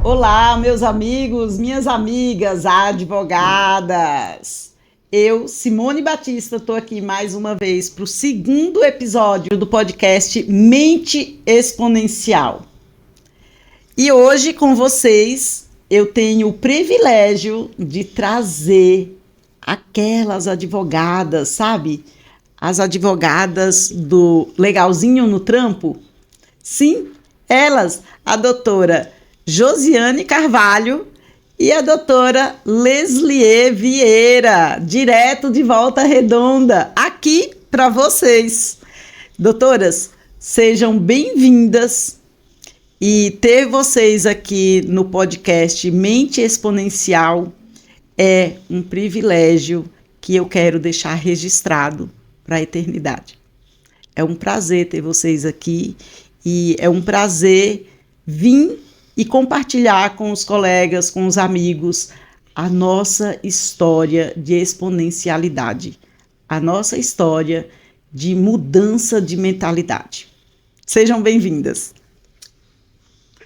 Olá, meus amigos, minhas amigas, advogadas. Eu, Simone Batista, estou aqui mais uma vez para o segundo episódio do podcast Mente Exponencial. E hoje, com vocês, eu tenho o privilégio de trazer aquelas advogadas, sabe? As advogadas do Legalzinho no Trampo. Sim, elas, a doutora Josiane Carvalho e a doutora Leslie Vieira, direto de Volta Redonda, aqui para vocês. Doutoras, sejam bem-vindas e ter vocês aqui no podcast Mente Exponencial é um privilégio que eu quero deixar registrado para a eternidade. É um prazer ter vocês aqui e é um prazer vir e compartilhar com os colegas, com os amigos, a nossa história de exponencialidade, a nossa história de mudança de mentalidade. Sejam bem-vindas.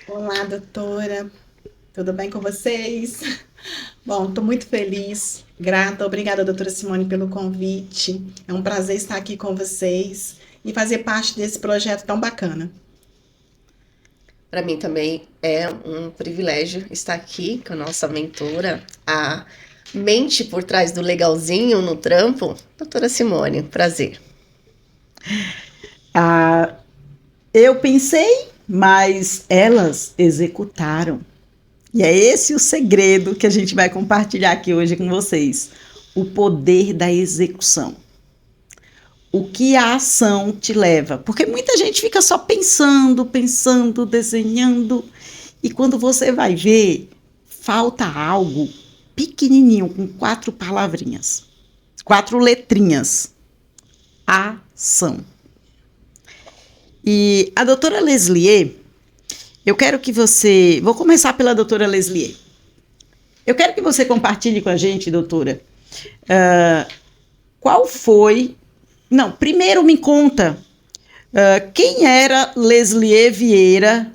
Olá, doutora. Tudo bem com vocês? Bom, estou muito feliz, grata. Obrigada, doutora Simone, pelo convite. É um prazer estar aqui com vocês e fazer parte desse projeto tão bacana. Para mim também é um privilégio estar aqui com a nossa mentora, a mente por trás do Legalzinho no Trampo, doutora Simone. Prazer. Eu pensei, mas elas executaram. E é esse o segredo que a gente vai compartilhar aqui hoje com vocês. O poder da execução. O que a ação te leva. Porque muita gente fica só pensando, desenhando. E quando você vai ver, falta algo pequenininho, com 4 palavrinhas. 4 letrinhas. Ação. E a doutora Leslie, eu quero que você... Vou começar pela doutora Leslie. Eu quero que você compartilhe com a gente, doutora, qual foi... Não, primeiro me conta quem era Leslie Vieira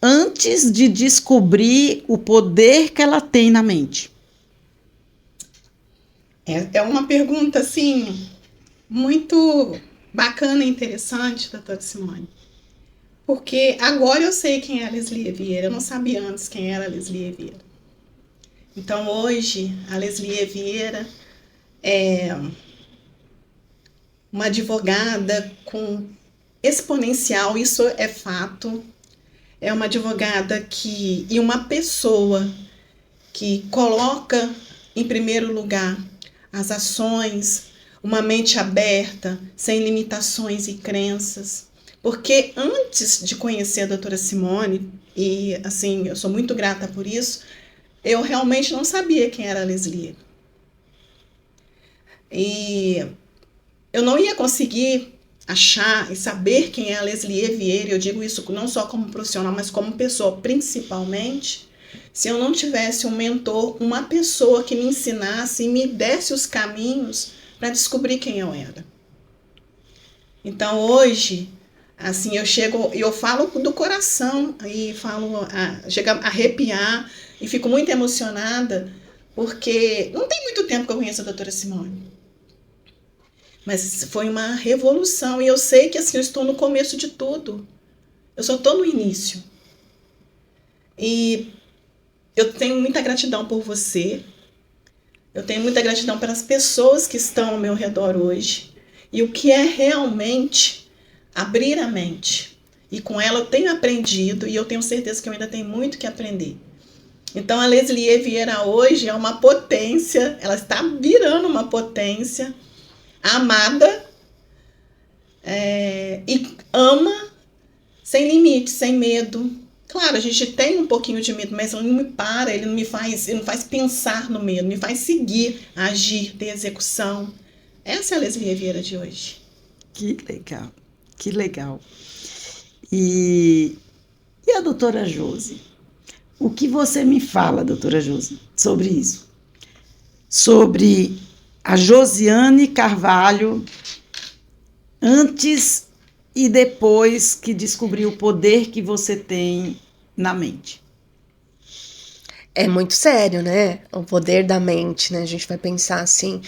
antes de descobrir o poder que ela tem na mente. É uma pergunta, assim, muito bacana e interessante, doutora Simone. Porque agora eu sei quem é a Leslie Vieira. Eu não sabia antes quem era a Leslie Vieira. Então, hoje, a Leslie Vieira é uma advogada com exponencial, isso é fato. É uma advogada e uma pessoa que coloca em primeiro lugar as ações, uma mente aberta, sem limitações e crenças. Porque antes de conhecer a doutora Simone, e assim, eu sou muito grata por isso, eu realmente não sabia quem era a Leslie. E eu não ia conseguir achar e saber quem é a Leslie Vieira, eu digo isso não só como profissional, mas como pessoa, principalmente, se eu não tivesse um mentor, uma pessoa que me ensinasse e me desse os caminhos para descobrir quem eu era. Então, hoje, assim, eu falo do coração e chega a arrepiar e fico muito emocionada, porque não tem muito tempo que eu conheço a doutora Simone. Mas foi uma revolução e eu sei que assim, eu estou no começo de tudo. Eu só estou no início. E eu tenho muita gratidão por você. Eu tenho muita gratidão pelas pessoas que estão ao meu redor hoje. E o que é realmente abrir a mente. E com ela eu tenho aprendido e eu tenho certeza que eu ainda tenho muito que aprender. Então a Leslie Vieira hoje é uma potência, ela está virando uma potência, amada, e ama sem limite, sem medo. Claro, a gente tem um pouquinho de medo, mas ele não me para, ele não faz pensar no medo, me faz seguir, agir, ter execução. Essa é a Leslie Vieira de hoje. Que legal, que legal. E a doutora Josi? O que você me fala, doutora Josi, sobre isso? Sobre a Josiane Carvalho, antes e depois que descobriu o poder que você tem na mente. É muito sério, né? O poder da mente, né? A gente vai pensar assim,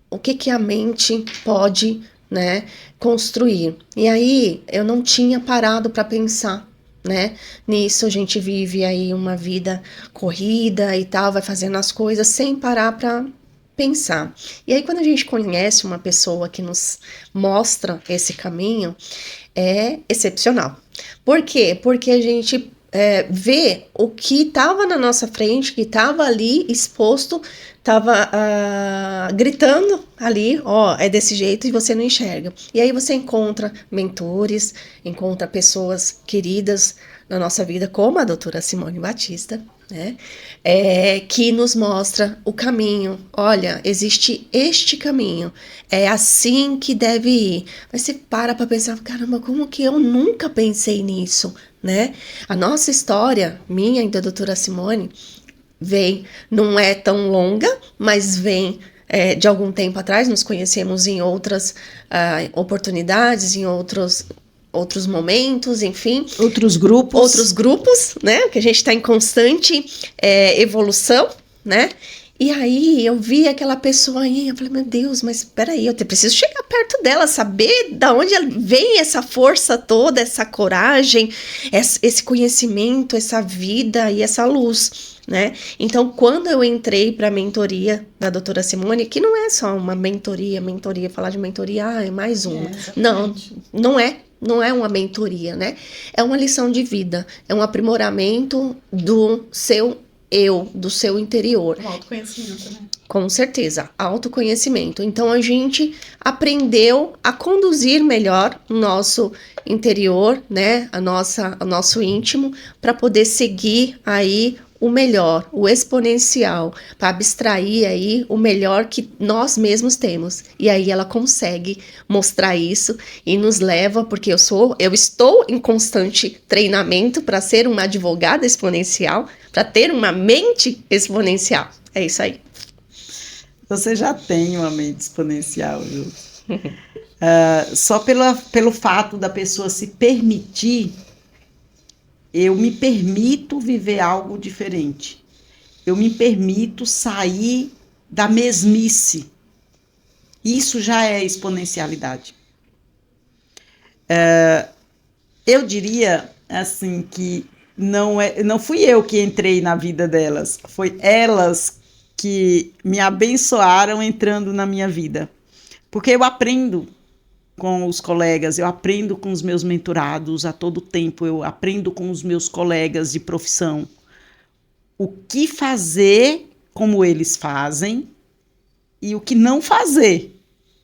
o que a mente pode, né, construir. E aí, eu não tinha parado para pensar, né? Nisso a gente vive aí uma vida corrida e tal, vai fazendo as coisas sem parar para pensar. E aí, quando a gente conhece uma pessoa que nos mostra esse caminho, é excepcional. Por quê? Porque a gente vê o que estava na nossa frente, que estava ali exposto, estava gritando ali, ó, é desse jeito e você não enxerga. E aí você encontra mentores, encontra pessoas queridas na nossa vida, como a doutora Simone Batista, né? Que nos mostra o caminho. Olha, existe este caminho, é assim que deve ir. Mas você para pensar, caramba, como que eu nunca pensei nisso, né? A nossa história, minha e da doutora Simone, não é tão longa, mas vem de algum tempo atrás. Nos conhecemos em outras oportunidades, em outros momentos, enfim. Outros grupos, né? Que a gente está em constante evolução, né? E aí eu vi aquela pessoa aí, eu falei, meu Deus, mas peraí, eu preciso chegar perto dela, saber da onde vem essa força toda, essa coragem, esse conhecimento, essa vida e essa luz, né? Então, quando eu entrei para a mentoria da doutora Simone, que não é só uma mentoria, falar de mentoria, é mais uma. Não é. Não é uma mentoria, né? É uma lição de vida, é um aprimoramento do seu do seu interior. O autoconhecimento, né? Com certeza, autoconhecimento. Então, a gente aprendeu a conduzir melhor o nosso interior, né? O nosso íntimo, para poder seguir aí o melhor, o exponencial, para abstrair aí o melhor que nós mesmos temos. E aí ela consegue mostrar isso e nos leva, porque eu estou em constante treinamento para ser uma advogada exponencial, para ter uma mente exponencial. É isso aí. Você já tem uma mente exponencial, viu? Só pelo fato da pessoa se permitir, eu me permito viver algo diferente. Eu me permito sair da mesmice. Isso já é exponencialidade. Eu diria assim que não fui eu que entrei na vida delas, foi elas que me abençoaram entrando na minha vida. Porque eu aprendo com os colegas, eu aprendo com os meus mentorados a todo tempo, eu aprendo com os meus colegas de profissão o que fazer como eles fazem e o que não fazer,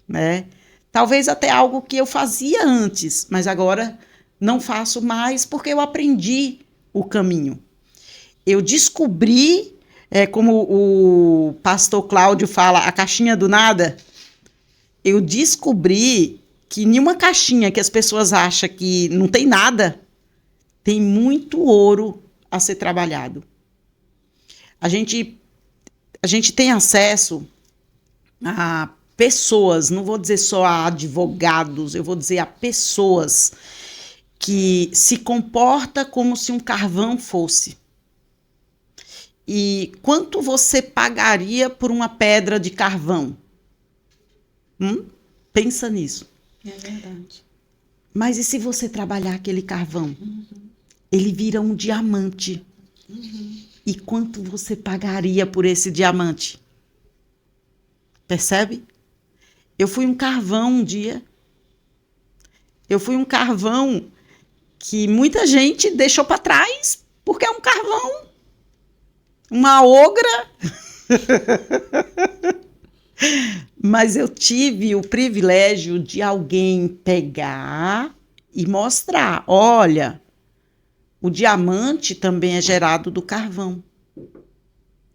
né? Talvez até algo que eu fazia antes, mas agora não faço mais porque eu aprendi o caminho. Eu descobri, como o pastor Cláudio fala, a caixinha do nada. Eu descobri que nenhuma caixinha que as pessoas acham que não tem nada, tem muito ouro a ser trabalhado. A gente tem acesso a pessoas, não vou dizer só a advogados, eu vou dizer a pessoas que se comportam como se um carvão fosse. E quanto você pagaria por uma pedra de carvão? Pensa nisso. É verdade. Mas e se você trabalhar aquele carvão? Ele vira um diamante. E quanto você pagaria por esse diamante? Percebe? Eu fui um carvão um dia. Eu fui um carvão que muita gente deixou para trás, porque é um carvão. Uma ogra. Mas eu tive o privilégio de alguém pegar e mostrar, olha, o diamante também é gerado do carvão.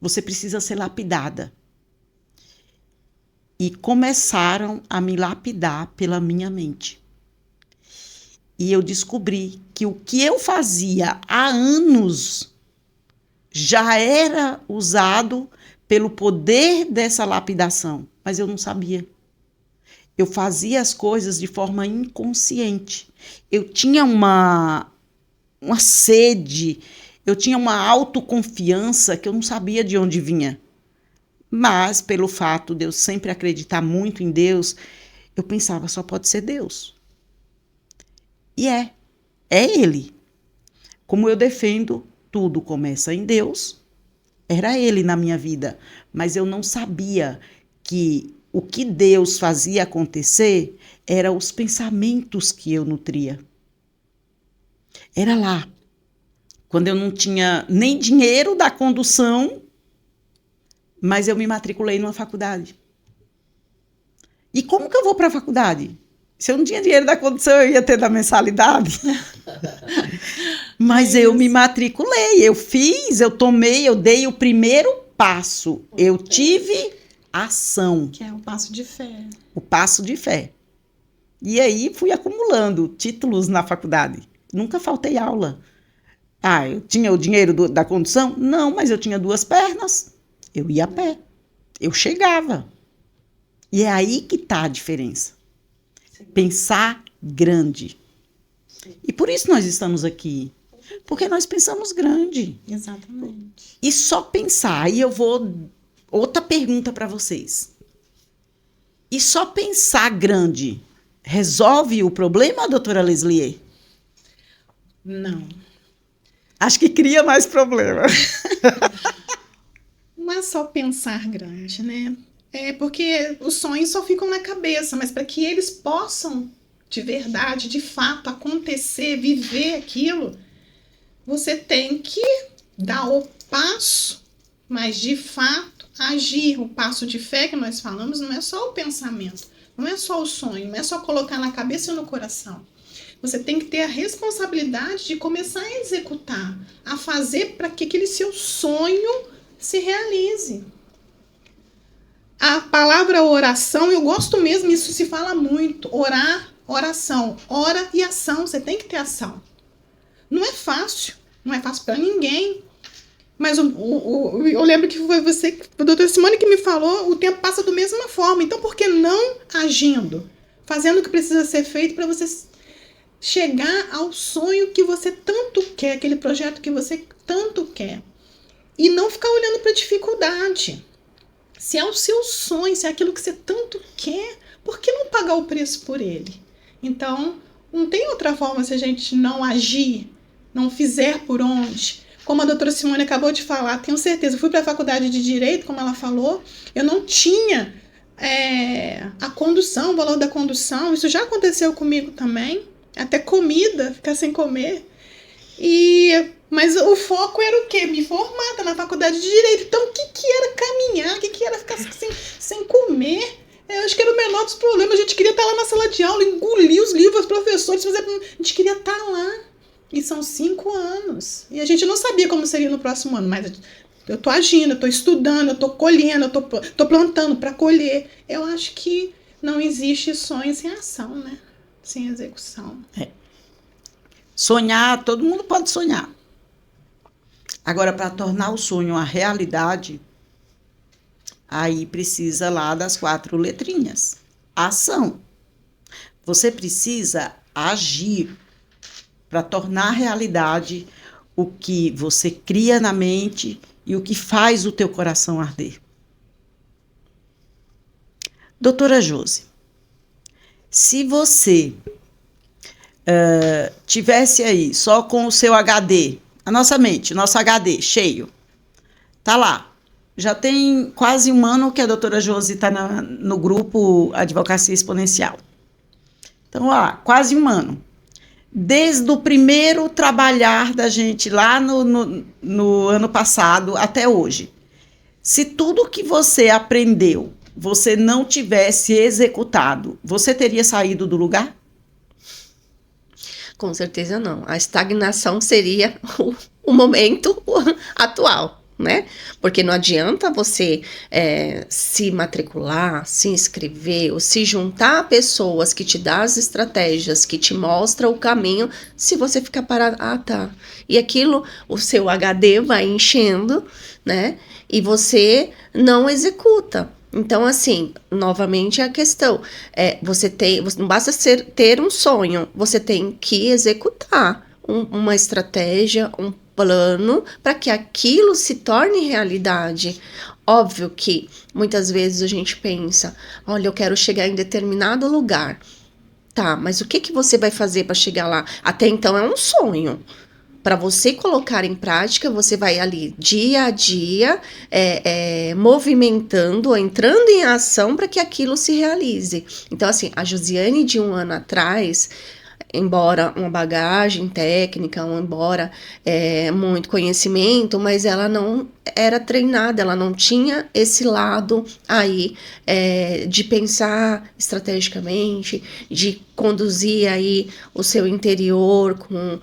Você precisa ser lapidada. E começaram a me lapidar pela minha mente. E eu descobri que o que eu fazia há anos já era usado pelo poder dessa lapidação, mas eu não sabia. Eu fazia as coisas de forma inconsciente. Eu tinha uma sede, Eu tinha uma autoconfiança que eu não sabia de onde vinha. Mas, pelo fato de eu sempre acreditar muito em Deus, eu pensava, só pode ser Deus. E é Ele. Como eu defendo, tudo começa em Deus, era Ele na minha vida. Mas eu não sabia que o que Deus fazia acontecer eram os pensamentos que eu nutria. Era lá, quando eu não tinha nem dinheiro da condução, mas eu me matriculei numa faculdade. E como que eu vou para a faculdade? Se eu não tinha dinheiro da condução, eu ia ter da mensalidade. Mas eu me matriculei, eu fiz, eu tomei, eu dei o primeiro passo. Eu tive ação. Que é o passo de fé. O passo de fé. E aí fui acumulando títulos na faculdade. Nunca faltei aula. Ah, eu tinha o dinheiro da condução? Não, mas eu tinha 2 pernas. Eu ia a pé. Eu chegava. E é aí que está a diferença. Pensar grande. E por isso nós estamos aqui. Porque nós pensamos grande. Exatamente. E só pensar. Aí eu vou... Outra pergunta para vocês. E só pensar grande resolve o problema, doutora Leslie? Não. Acho que cria mais problema. Não é só pensar grande, né? É porque os sonhos só ficam na cabeça, mas para que eles possam, de verdade, de fato, acontecer, viver aquilo, você tem que dar o passo, mas de fato agir. O passo de fé que nós falamos não é só o pensamento, não é só o sonho, não é só colocar na cabeça e no coração. Você tem que ter a responsabilidade de começar a executar, a fazer para que aquele seu sonho se realize. A palavra oração, eu gosto mesmo, isso se fala muito. Orar, oração. Ora e ação, você tem que ter ação. Não é fácil para ninguém. Mas eu lembro que foi você, a doutora Simone, que me falou, o tempo passa da mesma forma. Então, por que não agindo? Fazendo o que precisa ser feito para você chegar ao sonho que você tanto quer, aquele projeto que você tanto quer. E não ficar olhando para a dificuldade. Se é o seu sonho, se é aquilo que você tanto quer, por que não pagar o preço por ele? Então, não tem outra forma se a gente não agir, não fizer por onde. Como a doutora Simone acabou de falar, tenho certeza, eu fui para a faculdade de Direito, como ela falou, eu não tinha a condução, o valor da condução, isso já aconteceu comigo também, até comida, ficar sem comer. Mas o foco era o quê? Me formar, tá na faculdade de Direito. Então, o que era caminhar? O que era ficar sem comer? Eu acho que era o menor dos problemas. A gente queria estar lá na sala de aula, engolir os livros, os professores, a gente queria estar lá. E são 5 anos. E a gente não sabia como seria no próximo ano, mas eu tô agindo, eu tô estudando, eu tô colhendo, eu tô plantando para colher. Eu acho que não existe sonho sem ação, né? Sem execução. Sonhar, todo mundo pode sonhar. Agora, para tornar o sonho uma realidade, aí precisa lá das 4 letrinhas. Ação. Você precisa agir para tornar realidade o que você cria na mente e o que faz o teu coração arder. Doutora Josi, se você tivesse aí só com o seu HD, a nossa mente, nosso HD cheio, tá lá. Já tem quase 1 ano que a doutora Josi está no grupo Advocacia Exponencial. Então, quase 1 ano. Desde o primeiro trabalhar da gente lá no ano passado até hoje. Se tudo que você aprendeu, você não tivesse executado, você teria saído do lugar? Com certeza não. A estagnação seria o momento atual, né? Porque não adianta você se matricular, se inscrever ou se juntar a pessoas que te dão as estratégias, que te mostram o caminho, se você ficar parado. Tá. E aquilo, o seu HD vai enchendo, né? E você não executa. Então, assim, novamente a questão, você não basta ter um sonho, você tem que executar uma estratégia, plano para que aquilo se torne realidade. Óbvio que muitas vezes a gente pensa, olha, eu quero chegar em determinado lugar. Tá, mas o que você vai fazer para chegar lá? Até então é um sonho. Para você colocar em prática, você vai ali dia a dia, movimentando, entrando em ação para que aquilo se realize. Então, assim, a Josiane de 1 ano atrás, embora uma bagagem técnica, embora muito conhecimento, mas ela não era treinada, ela não tinha esse lado aí de pensar estrategicamente, de conduzir aí o seu interior com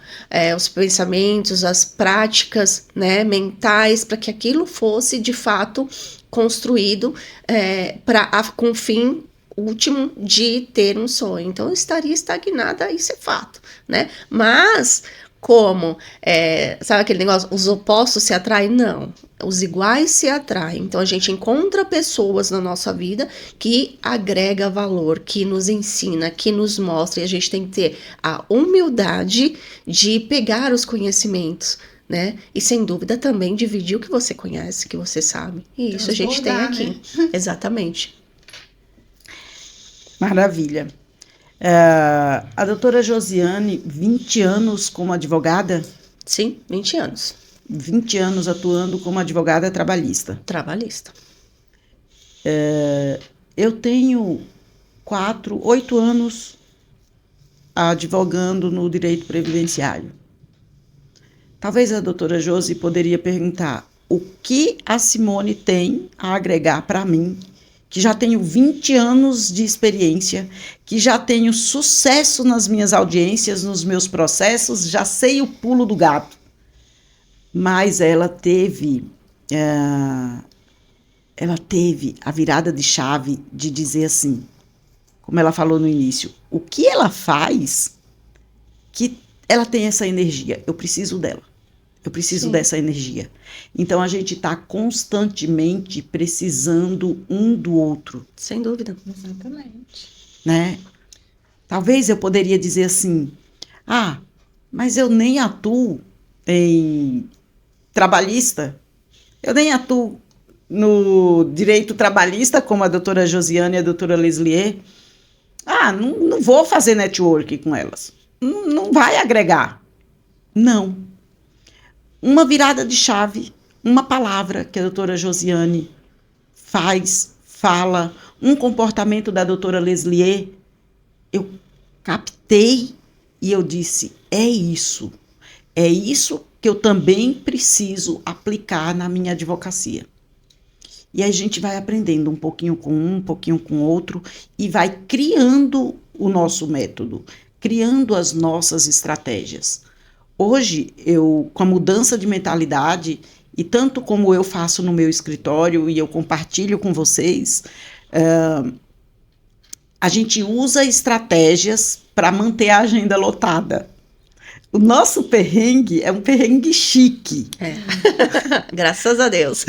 os pensamentos, as práticas, né, mentais, para que aquilo fosse de fato construído com fim último de ter um sonho. Então, eu estaria estagnada, isso é fato, né? Mas, como, sabe aquele negócio, os opostos se atraem? Não, os iguais se atraem. Então, a gente encontra pessoas na nossa vida que agrega valor, que nos ensina, que nos mostra, e a gente tem que ter a humildade de pegar os conhecimentos, né? E, sem dúvida, também dividir o que você conhece, que você sabe. E isso a gente tem aqui. Né? Exatamente. Maravilha. A doutora Josiane, 20 anos como advogada? Sim, 20 anos. 20 anos atuando como advogada trabalhista. Trabalhista. Eu tenho 8 anos advogando no direito previdenciário. Talvez a doutora Josi poderia perguntar o que a Simone tem a agregar para mim, que já tenho 20 anos de experiência, que já tenho sucesso nas minhas audiências, nos meus processos, já sei o pulo do gato. Mas ela teve a virada de chave de dizer assim, como ela falou no início, o que ela faz que ela tem essa energia, eu preciso dela. Eu preciso dessa energia. Então, a gente está constantemente precisando um do outro. Sem dúvida. Exatamente. Né? Talvez eu poderia dizer assim, mas eu nem atuo em trabalhista, eu nem atuo no direito trabalhista, como a doutora Josiane e a doutora Leslie. Não vou fazer network com elas. Não vai agregar. Não. Uma virada de chave, uma palavra que a doutora Josiane fala, um comportamento da doutora Leslie, eu captei e eu disse, é isso que eu também preciso aplicar na minha advocacia. E aí a gente vai aprendendo um pouquinho com um pouquinho com outro, e vai criando o nosso método, criando as nossas estratégias. Hoje, com a mudança de mentalidade, e tanto como eu faço no meu escritório e eu compartilho com vocês, a gente usa estratégias para manter a agenda lotada. O nosso perrengue é um perrengue chique. Graças a Deus.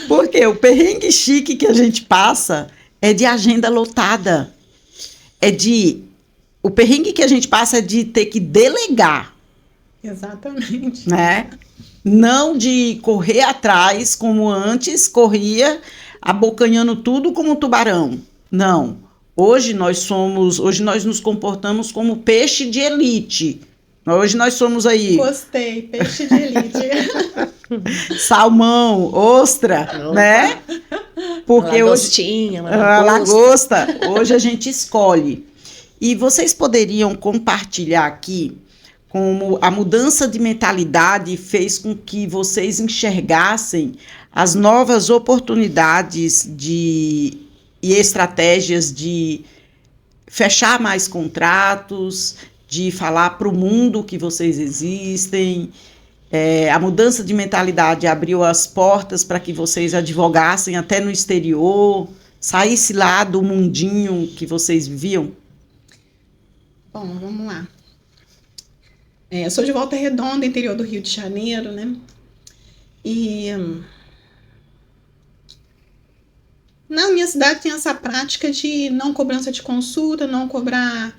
Porque o perrengue chique que a gente passa é de agenda lotada. O perrengue que a gente passa é de ter que delegar. Exatamente. Né? Não de correr atrás, como antes, corria abocanhando tudo como um tubarão. Não. Hoje nós nos comportamos como peixe de elite. Hoje nós somos aí... Gostei, peixe de elite. Salmão, ostra, opa, né? Porque lagostinha, lagosta. Hoje a gente escolhe. E vocês poderiam compartilhar aqui como a mudança de mentalidade fez com que vocês enxergassem as novas oportunidades e estratégias de fechar mais contratos, de falar para o mundo que vocês existem. A mudança de mentalidade abriu as portas para que vocês advogassem até no exterior, saísse lá do mundinho que vocês viviam. Bom, vamos lá. Eu sou de Volta Redonda, interior do Rio de Janeiro, né? E na minha cidade tem essa prática de não cobrança de consulta, não cobrar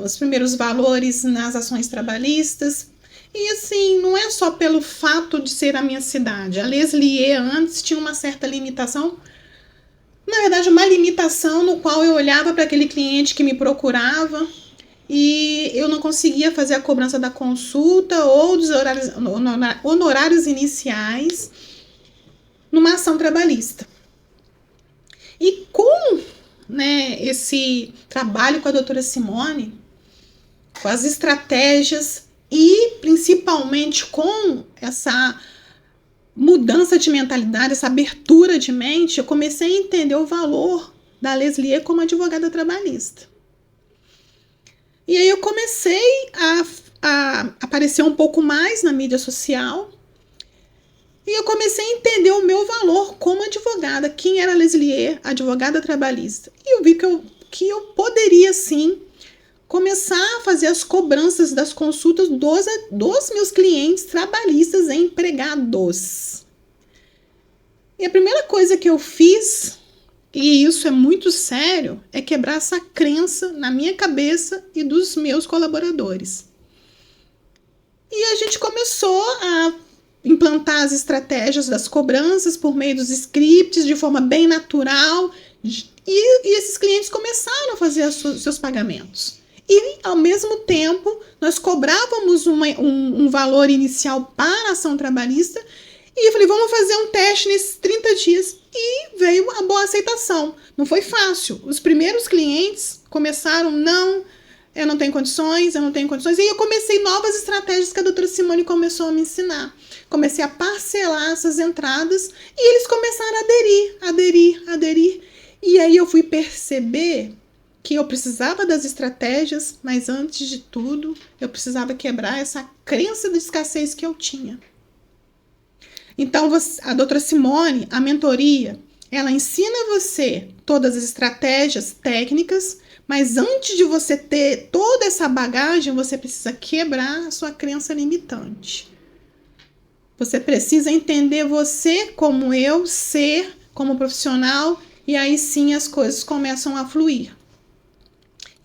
os primeiros valores nas ações trabalhistas. E assim, não é só pelo fato de ser a minha cidade. A Leslie antes tinha uma certa limitação, na verdade uma limitação no qual eu olhava para aquele cliente que me procurava e eu não conseguia fazer a cobrança da consulta ou dos honorários iniciais numa ação trabalhista. E com, né, esse trabalho com a doutora Simone, com as estratégias e principalmente com essa mudança de mentalidade, essa abertura de mente, eu comecei a entender o valor da Leslie como advogada trabalhista. E aí eu comecei a aparecer um pouco mais na mídia social e eu comecei a entender o meu valor como advogada, quem era a Leslie, advogada trabalhista. E eu vi que eu poderia sim começar a fazer as cobranças das consultas dos meus clientes trabalhistas e empregados. E a primeira coisa que eu fiz, e isso é muito sério, é quebrar essa crença na minha cabeça e dos meus colaboradores. E a gente começou a implantar as estratégias das cobranças por meio dos scripts de forma bem natural, e esses clientes começaram a fazer seus pagamentos. E, ao mesmo tempo, nós cobrávamos um valor inicial para a ação trabalhista. E eu falei, vamos fazer um teste nesses 30 dias. E veio a boa aceitação. Não foi fácil. Os primeiros clientes começaram, eu não tenho condições. E aí eu comecei novas estratégias que a doutora Simone começou a me ensinar. Comecei a parcelar essas entradas e eles começaram a aderir. E aí eu fui perceber que eu precisava das estratégias, mas antes de tudo, eu precisava quebrar essa crença de escassez que eu tinha. Então, a doutora Simone, a mentoria, ela ensina você todas as estratégias técnicas, mas antes de você ter toda essa bagagem, você precisa quebrar a sua crença limitante. Você precisa entender você como eu, ser como profissional, e aí sim as coisas começam a fluir.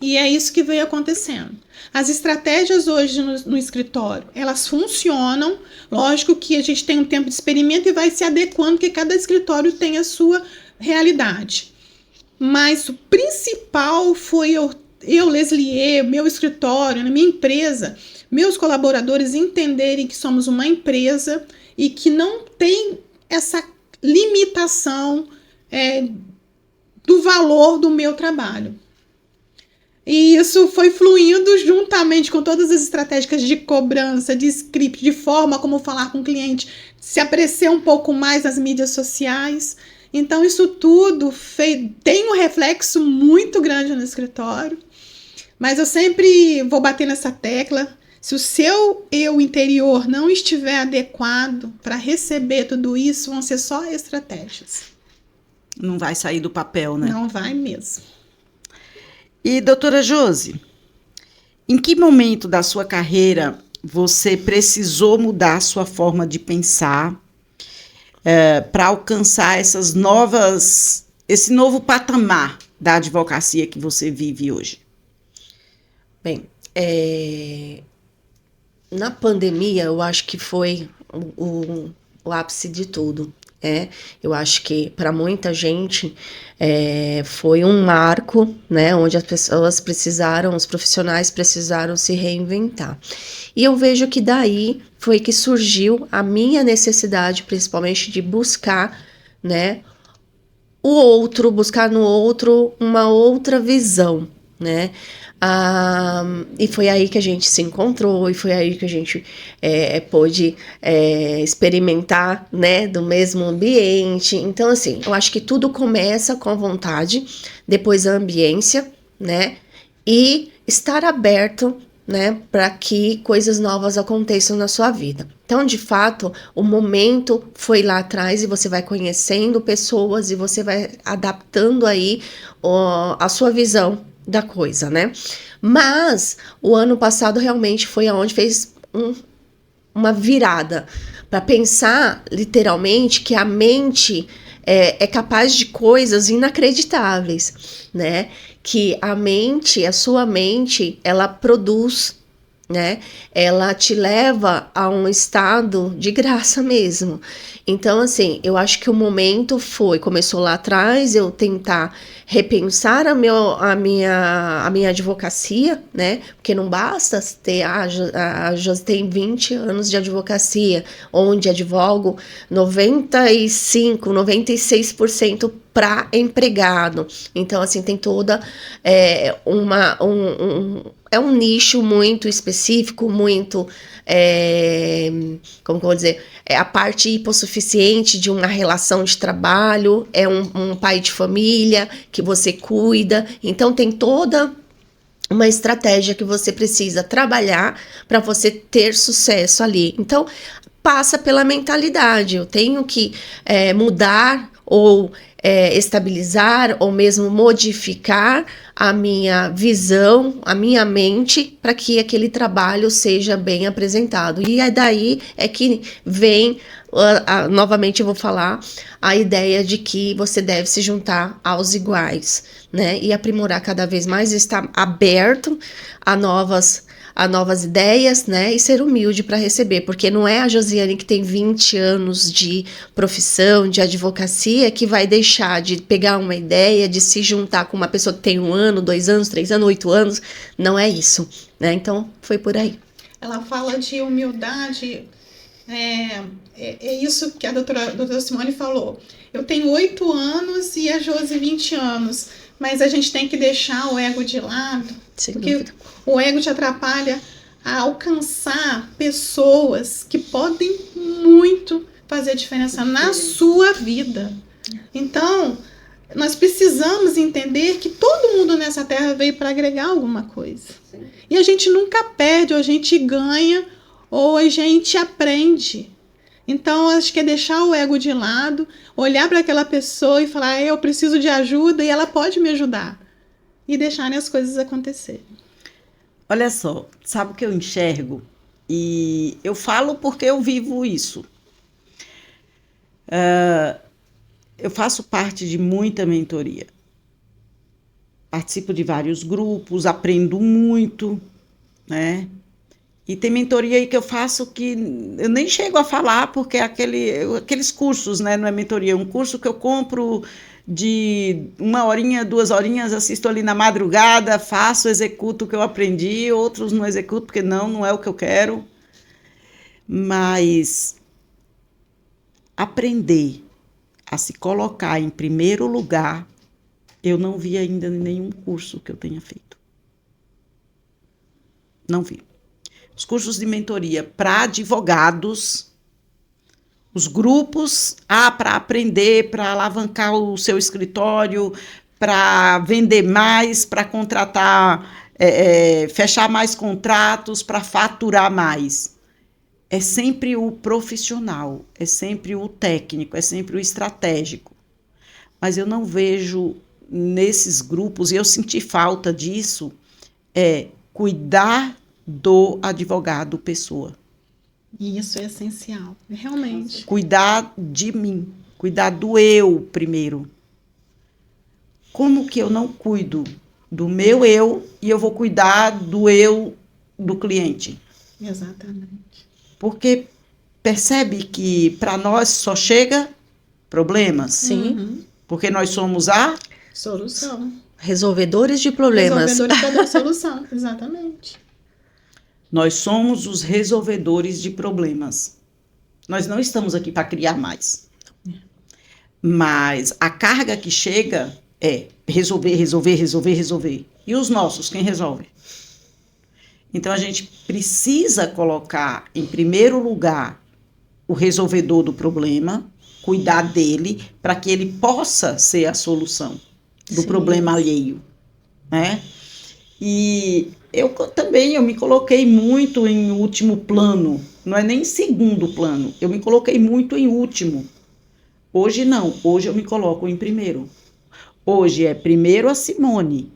E é isso que veio acontecendo. As estratégias hoje no escritório, elas funcionam. Lógico que a gente tem um tempo de experimento e vai se adequando, porque cada escritório tem a sua realidade. Mas o principal foi eu, Leslie, meu escritório, minha empresa, meus colaboradores entenderem que somos uma empresa e que não tem essa limitação do valor do meu trabalho. E isso foi fluindo juntamente com todas as estratégias de cobrança, de script, de forma como falar com o cliente, se aparecer um pouco mais nas mídias sociais. Então, isso tudo tem um reflexo muito grande no escritório. Mas eu sempre vou bater nessa tecla. Se o seu eu interior não estiver adequado para receber tudo isso, vão ser só estratégias. Não vai sair do papel, né? Não vai mesmo. E, doutora Josi, em que momento da sua carreira você precisou mudar a sua forma de pensar para alcançar esse novo patamar da advocacia que você vive hoje? Bem, na pandemia eu acho que foi o ápice de tudo. Eu acho que para muita gente foi um marco, né, onde as pessoas os profissionais precisaram se reinventar. E eu vejo que daí foi que surgiu a minha necessidade, principalmente de buscar, né, buscar no outro uma outra visão, né? E foi aí que a gente se encontrou, e foi aí que a gente pôde experimentar, né, do mesmo ambiente. Então, assim, eu acho que tudo começa com a vontade, depois a ambiência, né, e estar aberto, né, para que coisas novas aconteçam na sua vida. Então, de fato, o momento foi lá atrás e você vai conhecendo pessoas e você vai adaptando aí a sua visão da coisa, né? Mas o ano passado realmente foi aonde fez uma virada para pensar literalmente que a mente é capaz de coisas inacreditáveis, né? Que a sua mente, ela produz né? Ela te leva a um estado de graça mesmo. Então, assim, eu acho que o momento começou lá atrás, eu tentar repensar a minha advocacia, né? Porque não basta ter, a Josi tem 20 anos de advocacia, onde advogo 95, 96% para empregado. Então, assim, tem toda é um nicho muito específico, muito, como que eu vou dizer, é a parte hipossuficiente de uma relação de trabalho, é um pai de família que você cuida, então tem toda uma estratégia que você precisa trabalhar para você ter sucesso ali. Então, passa pela mentalidade, eu tenho que mudar ou estabilizar ou mesmo modificar a minha visão, a minha mente, para que aquele trabalho seja bem apresentado. E daí é que vem, novamente eu vou falar, a ideia de que você deve se juntar aos iguais, né? E aprimorar cada vez mais, estar aberto a novas ideias, né, e ser humilde para receber, porque não é a Josiane que tem 20 anos de profissão, de advocacia, que vai deixar de pegar uma ideia, de se juntar com uma pessoa que tem 1 ano, 2 anos, 3 anos, 8 anos, não é isso, né, então foi por aí. Ela fala de humildade, é isso que a doutora Simone falou. Eu tenho 8 anos e a Josi 20 anos, mas a gente tem que deixar o ego de lado, Sem porque dúvida. o ego te atrapalha a alcançar pessoas que podem muito fazer a diferença na sua vida. Então, nós precisamos entender que todo mundo nessa terra veio para agregar alguma coisa. Sim. E a gente nunca perde, ou a gente ganha, ou a gente aprende. Então, acho que é deixar o ego de lado, olhar para aquela pessoa e falar, eu preciso de ajuda e ela pode me ajudar. E deixarem as coisas acontecerem. Olha só, sabe o que eu enxergo? E eu falo porque eu vivo isso. Eu faço parte de muita mentoria. Participo de vários grupos, aprendo muito, né? E tem mentoria aí que eu faço que eu nem chego a falar, porque é aqueles cursos, né? Não é mentoria, é um curso que eu compro de 1 horinha, 2 horinhas, assisto ali na madrugada, faço, executo o que eu aprendi, outros não executo porque não é o que eu quero. Mas aprender a se colocar em primeiro lugar, eu não vi ainda em nenhum curso que eu tenha feito. Não vi. Os cursos de mentoria para advogados, os grupos, para aprender, para alavancar o seu escritório, para vender mais, para contratar, fechar mais contratos, para faturar mais. É sempre o profissional, é sempre o técnico, é sempre o estratégico. Mas eu não vejo nesses grupos, e eu senti falta disso, cuidar do advogado pessoa. E isso é essencial, realmente. Cuidar de mim, cuidar do eu primeiro. Como que eu não cuido do meu eu e eu vou cuidar do eu do cliente? Exatamente. Porque percebe que para nós só chega problemas. Sim. Uhum. Porque nós somos a solução. Resolvedores de problemas. Resolvedores para dar solução, exatamente. Nós somos os resolvedores de problemas. Nós não estamos aqui para criar mais. Mas a carga que chega é resolver. E os nossos, quem resolve? Então, a gente precisa colocar em primeiro lugar o resolvedor do problema, cuidar dele, para que ele possa ser a solução do problema alheio, né? E eu me coloquei muito em último plano, não é nem segundo plano, eu me coloquei muito em último. Hoje não, hoje eu me coloco em primeiro. Hoje é primeiro a Simone,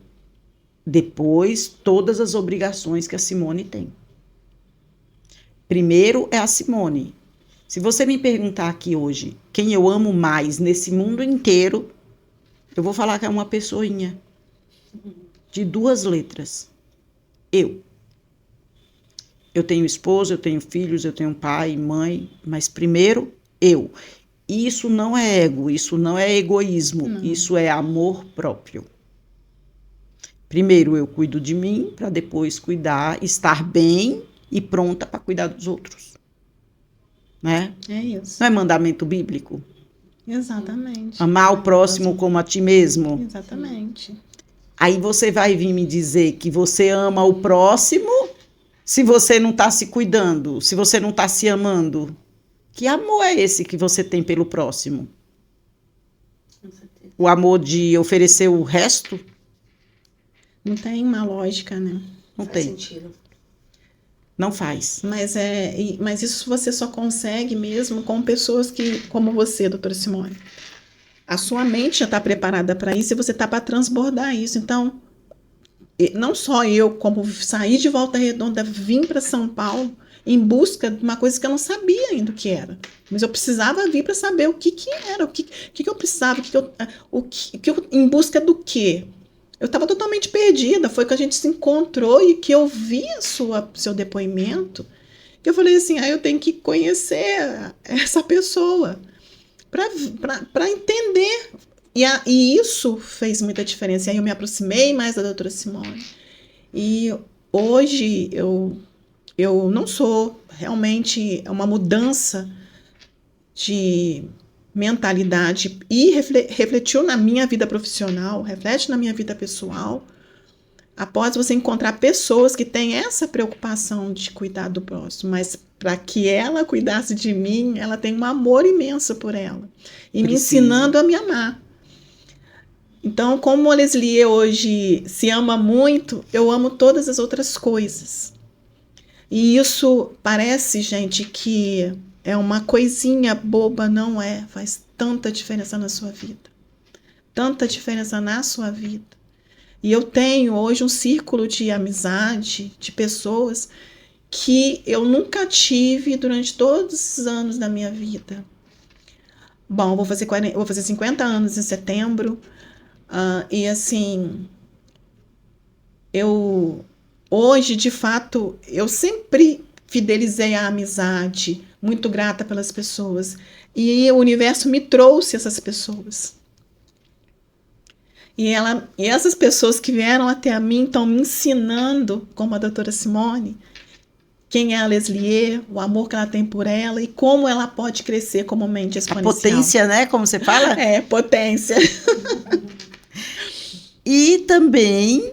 depois todas as obrigações que a Simone tem. Primeiro é a Simone. Se você me perguntar aqui hoje quem eu amo mais nesse mundo inteiro, eu vou falar que é uma pessoinha de 2 letras. Eu. Eu tenho esposo, eu tenho filhos, eu tenho pai, mãe, mas primeiro eu. Isso não é ego, isso não é egoísmo, isso é amor próprio. Primeiro eu cuido de mim, para depois cuidar, estar bem e pronta para cuidar dos outros. Né? É isso. Não é mandamento bíblico? Exatamente. Amar o próximo como a ti mesmo. Exatamente. Aí você vai vir me dizer que você ama o próximo se você não está se cuidando, se você não está se amando. Que amor é esse que você tem pelo próximo? O amor de oferecer o resto? Não tem uma lógica, né? Não Faz tem. sentido. Não faz. Mas isso você só consegue mesmo com pessoas como você, doutora Simone. A sua mente já está preparada para isso e você está para transbordar isso. Então, não só eu, como saí de Volta Redonda, vim para São Paulo em busca de uma coisa que eu não sabia ainda o que era. Mas eu precisava vir para saber o que era, o que eu precisava, em busca do quê? Eu estava totalmente perdida. Foi que a gente se encontrou e que eu vi seu depoimento, que eu falei assim, eu tenho que conhecer essa pessoa para entender. E isso fez muita diferença. E aí eu me aproximei mais da doutora Simone. E hoje eu não sou realmente uma mudança de mentalidade e refletiu na minha vida profissional, reflete na minha vida pessoal, após você encontrar pessoas que têm essa preocupação de cuidar do próximo, mas para que ela cuidasse de mim, ela tem um amor imenso por ela, e me ensinando a me amar. Então, como a Leslie hoje se ama muito, eu amo todas as outras coisas. E isso parece, gente, que é uma coisinha boba, não é? Faz tanta diferença na sua vida. Tanta diferença na sua vida. E eu tenho hoje um círculo de amizade, de pessoas que eu nunca tive durante todos os anos da minha vida. Bom, eu vou fazer 50 anos em setembro. E assim, hoje, de fato, eu sempre fidelizei a amizade, muito grata pelas pessoas. E o universo me trouxe essas pessoas. E essas pessoas que vieram até mim estão me ensinando, como a doutora Simone, quem é a Leslie, o amor que ela tem por ela e como ela pode crescer como mente exponencial. A potência, né? Como você fala? É, potência. E também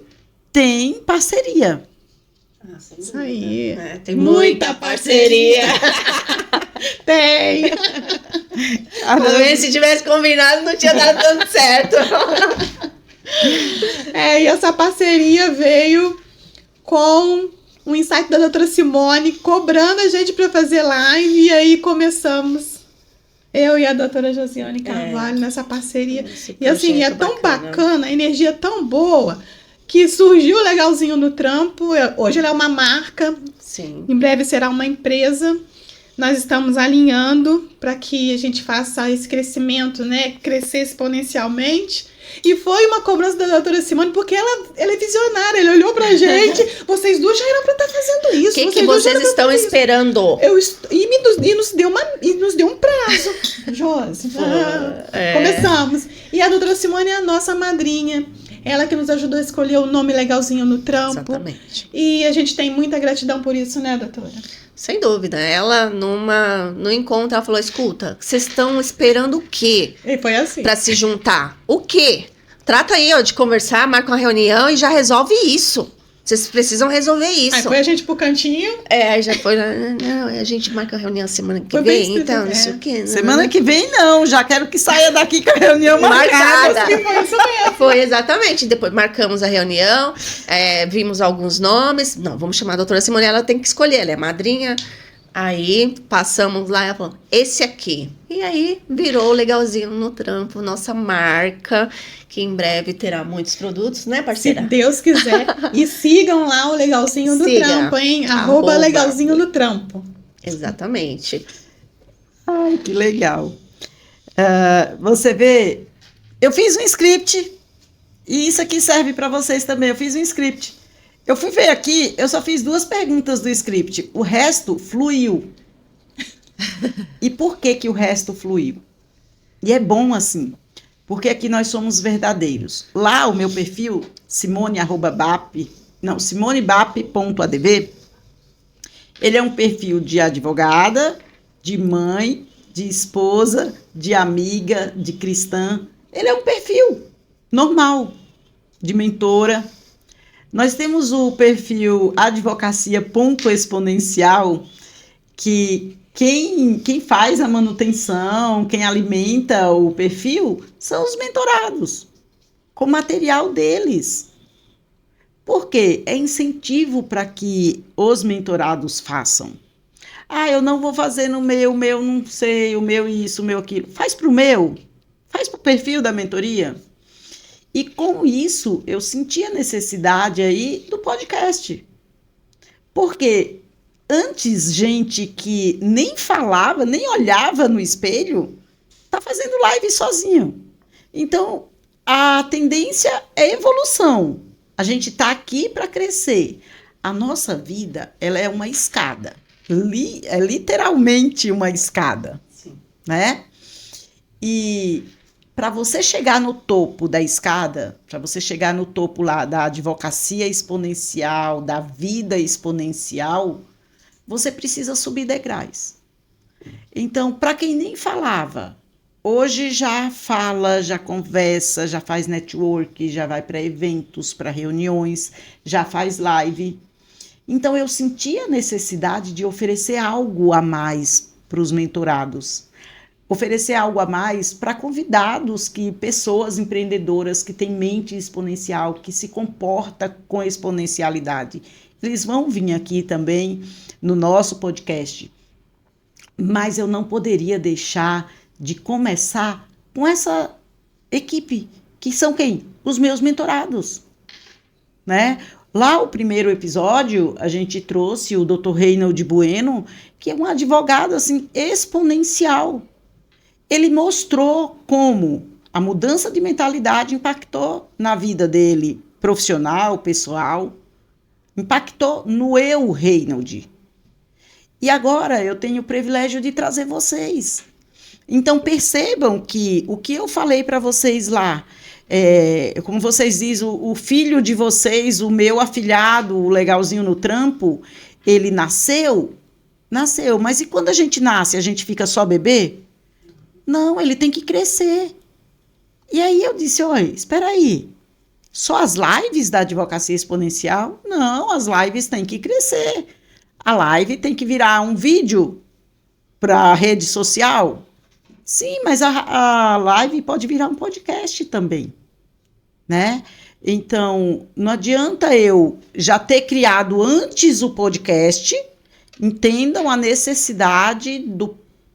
tem parceria. Isso aí. Tem muita parceria. Tem. Talvez se tivesse combinado não tinha dado tanto certo. E essa parceria veio com o insight da doutora Simone cobrando a gente para fazer live, e aí começamos eu e a doutora Josiane Carvalho nessa parceria. E assim, é tão bacana, a energia é tão boa, que surgiu o Legalzinho no Trampo. Hoje ela é uma marca. Sim. Em breve será uma empresa. Nós estamos alinhando para que a gente faça esse crescimento, né? Crescer exponencialmente. E foi uma cobrança da doutora Simone, porque ela é visionária. Ela olhou pra gente. Vocês duas já eram para estar fazendo isso. O que vocês estão esperando? E nos deu um prazo. Josi. Começamos. E a doutora Simone é a nossa madrinha. Ela que nos ajudou a escolher o nome Legalzinho no Trampo. Exatamente. E a gente tem muita gratidão por isso, né, doutora? Sem dúvida. Ela, no encontro, ela falou, escuta, vocês estão esperando o quê? E foi assim. Pra se juntar? O quê? Trata aí, de conversar, marca uma reunião e já resolve isso. Vocês precisam resolver isso. Aí foi a gente pro cantinho. Aí já foi, não, a gente marca a reunião semana que vem, então, não sei o quê. Semana que vem não, já quero que saia daqui com a reunião marcada. Que foi isso mesmo. Foi exatamente, depois marcamos a reunião, vimos alguns nomes, não, vamos chamar a doutora Simone, ela tem que escolher, ela é madrinha. Aí passamos lá e ela falou, esse aqui. E aí virou Legalzinho no Trampo, nossa marca, que em breve terá muitos produtos, né, parceira? Se Deus quiser. E sigam lá o Legalzinho do Trampo, hein? @ Legalzinho do Trampo. Exatamente. Ai, que legal. Você vê, eu fiz um script, e isso aqui serve para vocês também. Eu fiz um script. Eu fui ver aqui, eu só fiz 2 perguntas do script. O resto fluiu. E por que que o resto fluiu? E é bom assim, porque aqui nós somos verdadeiros. Lá o meu perfil, simonebap.adv, ele é um perfil de advogada, de mãe, de esposa, de amiga, de cristã. Ele é um perfil normal, de mentora. Nós temos o perfil advocacia.exponencial, que quem faz a manutenção, quem alimenta o perfil, são os mentorados, com material deles. Por quê? É incentivo para que os mentorados façam. Ah, eu não vou fazer no meu não sei, o meu isso, o meu aquilo. Faz para o meu, faz para o perfil da mentoria. E com isso, eu senti a necessidade aí do podcast. Porque antes, gente que nem falava, nem olhava no espelho, tá fazendo live sozinho. Então, a tendência é evolução. A gente tá aqui para crescer. A nossa vida, ela é uma escada. É literalmente uma escada. Sim. Né? E para você chegar no topo da escada, para você chegar no topo lá da advocacia exponencial, da vida exponencial, você precisa subir degraus. Então, para quem nem falava, hoje já fala, já conversa, já faz network, já vai para eventos, para reuniões, já faz live. Então, eu senti a necessidade de oferecer algo a mais para os mentorados. Oferecer algo a mais para convidados, pessoas empreendedoras que têm mente exponencial, que se comporta com exponencialidade. Eles vão vir aqui também no nosso podcast. Mas eu não poderia deixar de começar com essa equipe, que são quem? Os meus mentorados. Né? Lá, o primeiro episódio, a gente trouxe o Dr. Reinald Bueno, que é um advogado assim, exponencial. Ele mostrou como a mudança de mentalidade impactou na vida dele, profissional, pessoal, impactou no eu, Reinald. E agora eu tenho o privilégio de trazer vocês. Então percebam que o que eu falei para vocês lá, como vocês dizem, o filho de vocês, o meu afilhado, o legalzinho no trampo, ele nasceu, mas e quando a gente nasce, a gente fica só bebê? Não, ele tem que crescer. E aí eu disse, olha, espera aí, só as lives da advocacia exponencial? Não, as lives têm que crescer. A live tem que virar um vídeo para a rede social? Sim, mas a live pode virar um podcast também, né? Então, não adianta eu já ter criado antes o podcast, entendam a necessidade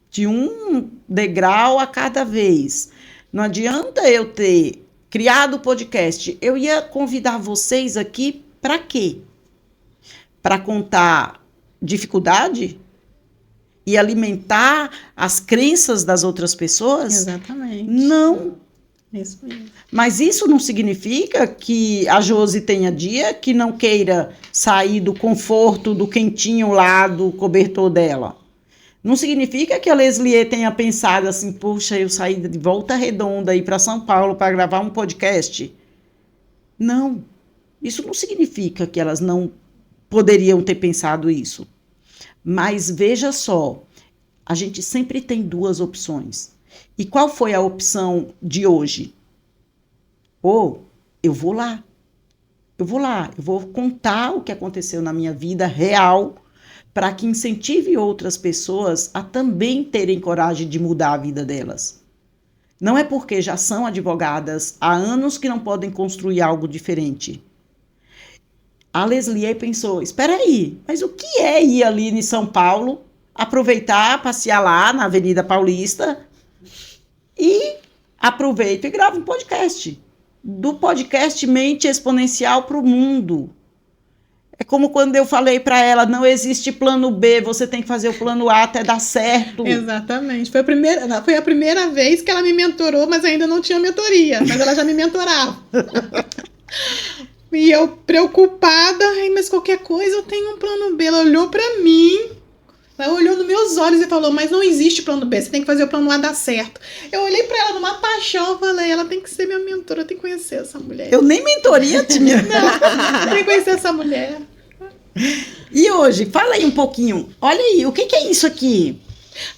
de um degrau a cada vez. Não adianta eu ter criado o podcast. Eu ia convidar vocês aqui para quê? Para contar dificuldade e alimentar as crenças das outras pessoas? Exatamente. Não. Isso mesmo. Mas isso não significa que a Josi tenha dia que não queira sair do conforto, do quentinho lá do cobertor dela. Não significa que a Leslie tenha pensado assim, puxa, eu saí de Volta Redonda aí para São Paulo para gravar um podcast. Não. Isso não significa que elas não poderiam ter pensado isso. Mas veja só, a gente sempre tem 2 opções. E qual foi a opção de hoje? Eu vou lá. Eu vou contar o que aconteceu na minha vida real para que incentive outras pessoas a também terem coragem de mudar a vida delas. Não é porque já são advogadas há anos que não podem construir algo diferente. A Leslie pensou, espera aí, mas o que é ir ali em São Paulo, aproveitar, passear lá na Avenida Paulista e aproveito e gravo um podcast. Do podcast Mente Exponencial para o Mundo. É como quando eu falei para ela, não existe plano B, você tem que fazer o plano A até dar certo. Foi a primeira vez que ela me mentorou, mas ainda não tinha mentoria, mas ela já me mentorava. E eu preocupada, ai, mas qualquer coisa eu tenho um plano B. Ela olhou pra mim, ela olhou nos meus olhos e falou, mas não existe plano B, você tem que fazer o plano A dar certo. Eu olhei pra ela numa paixão, eu falei, ela tem que ser minha mentora, eu tenho que conhecer essa mulher. Eu nem mentoria tinha. Não, eu tenho que conhecer essa mulher. E hoje, fala aí um pouquinho. Olha aí, o que é isso aqui?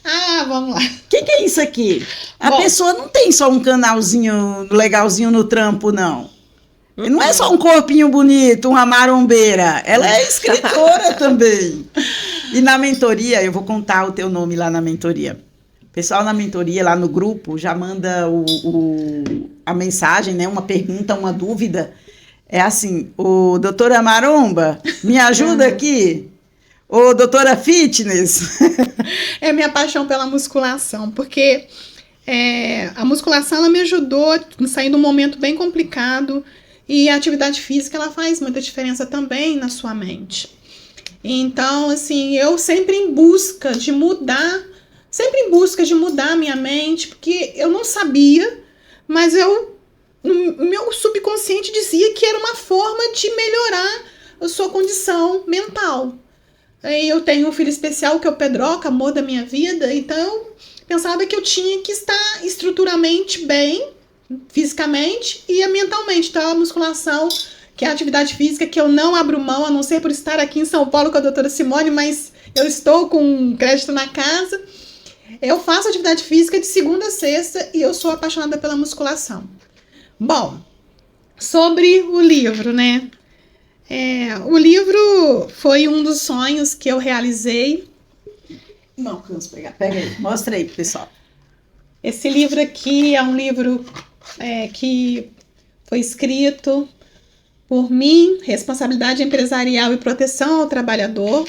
Ah, vamos lá. O que é isso aqui? A Bom. pessoa não tem só um canalzinho legalzinho no trampo, não. E não é só um corpinho bonito, uma marombeira. Ela é escritora também. E na mentoria, eu vou contar o teu nome lá na mentoria. O pessoal na mentoria, lá no grupo, já manda a mensagem, né? Uma pergunta, uma dúvida. É assim, ô doutora Maromba, me ajuda aqui? Ô doutora Fitness. É minha paixão pela musculação, porque a musculação ela me ajudou a sair de um momento bem complicado e a atividade física ela faz muita diferença também na sua mente. Então, assim, eu sempre em busca de mudar a minha mente, porque eu não sabia, mas o meu subconsciente dizia que era uma forma de melhorar a sua condição mental. Eu tenho um filho especial que é o Pedroca, amor da minha vida, então eu pensava que eu tinha que estar estruturalmente bem, fisicamente e mentalmente. Então a musculação, que é a atividade física que eu não abro mão, a não ser por estar aqui em São Paulo com a doutora Simone, mas eu estou com crédito na casa. Eu faço atividade física de segunda a sexta e eu sou apaixonada pela musculação. Bom, sobre o livro, né? O livro foi um dos sonhos que eu realizei. Não alcanço pegar. Pega aí, mostra aí pro pessoal. Esse livro aqui é um livro que foi escrito por mim, Responsabilidade Empresarial e Proteção ao Trabalhador.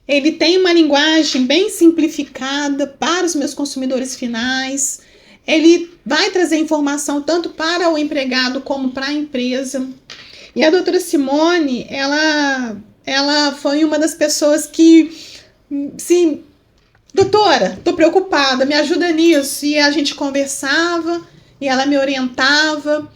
Ele tem uma linguagem bem simplificada para os meus consumidores finais. Ele vai trazer informação tanto para o empregado como para a empresa. E a doutora Simone, ela foi uma das pessoas que, sim, doutora, tô preocupada, me ajuda nisso. E a gente conversava, e ela me orientava.